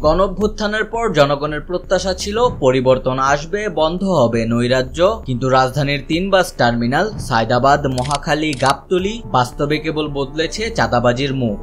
গণঅভ্যুত্থানের পর জনগণের প্রত্যাশা ছিল পরিবর্তন আসবে, বন্ধ হবে নৈরাজ্য, কিন্তু রাজধানীর 3 বাস টার্মিনাল সায়দাবাদ, মহাখালী, গাবতলী বাস্তবে কেবল বদলেছে চাঁদাবাজির মুখ।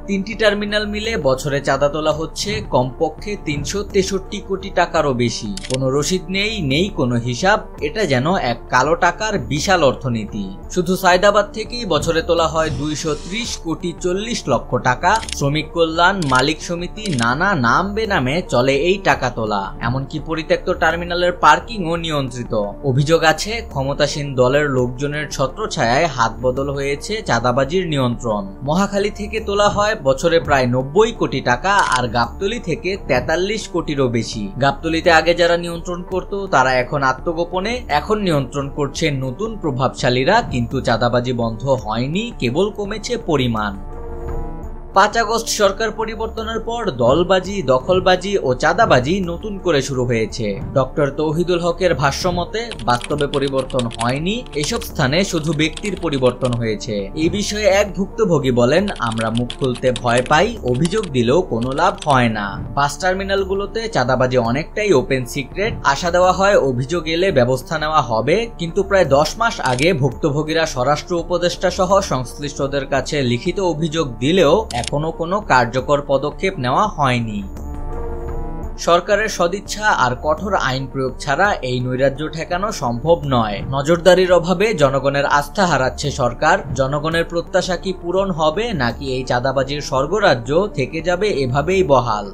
3টি টার্মিনাল মিলে বছরে চাঁদা তোলা হচ্ছে কমপক্ষে 363 কোটি টাকারও বেশি। কোনো রসিদ নেই কোনো হিসাব। এটা যেন এক কালো টাকার বিশাল অর্থনীতি। শুধু সায়দাবাদ থেকেই বছরে তোলা হয় 230 কোটি 40 লক্ষ টাকা। শ্রমিক কল্যাণ, মালিক সমিতি, নানা নাম বেনামে চলে এই টাকা তোলা। এমনকি পরিত্যক্ত টার্মিনালের পার্কিংও নিয়ন্ত্রিত। অভিযোগ আছে ক্ষমতাসীন দলের লোকজনের ছত্রছায়ায় হাত বদল হয়েছে চাঁদাবাজির নিয়ন্ত্রণ। মহাখালী থেকে তোলা হয় বছরে প্রায় 90 কোটি টাকা, আর গাবতলী থেকে 43 কোটিরও বেশি। গাবতলীতে আগে যারা নিয়ন্ত্রণ করত তারা এখন আত্মগোপনে, এখন নিয়ন্ত্রণ করছে নতুন প্রভাবশালীরা। কিন্তু চাঁদাবাজি বন্ধ হয়নি, কেবল কমেছে পরিমাণ। 5 আগস্ট সরকার পরিবর্তনের পর দলবাজি, দখলবাজি ও চাঁদাবাজি নতুন করে শুরু হয়েছে। ডক্টর তৌহিদুল হকের ভাষ্যমতে বাস্তবে পরিবর্তন হয়নি, এসব স্থানে শুধু ব্যক্তির পরিবর্তন হয়েছে। এই বিষয়ে এক ভুক্তভোগী বলেন, আমরা মুখ খুলতে ভয় পাই, অভিযোগ দিলেও কোনো লাভ হয় না। বাস টার্মিনালগুলোতে চাঁদাবাজি অনেকটাই ওপেন সিক্রেট। আশা দেওয়া হয় অভিযোগ এলে ব্যবস্থা নেওয়া হবে, কিন্তু প্রায় 10 মাস আগে ভুক্তভোগীরা স্বরাষ্ট্র উপদেষ্টা সহ সংশ্লিষ্টদের কাছে লিখিত অভিযোগ দিলেও এখনো কোনো কার্যকর পদক্ষেপ নেওয়া হয়নি। সরকারের সদিচ্ছা আর কঠোর আইন প্রয়োগ ছাড়া এই নৈরাজ্য ঠেকানো সম্ভব নয়। নজরদারির অভাবে জনগণের আস্থা হারাচ্ছে সরকার। জনগণের প্রত্যাশা কি পূরণ হবে, নাকি এই চাঁদাবাজির স্বর্গরাজ্য থেকে যাবে এভাবেই বহাল?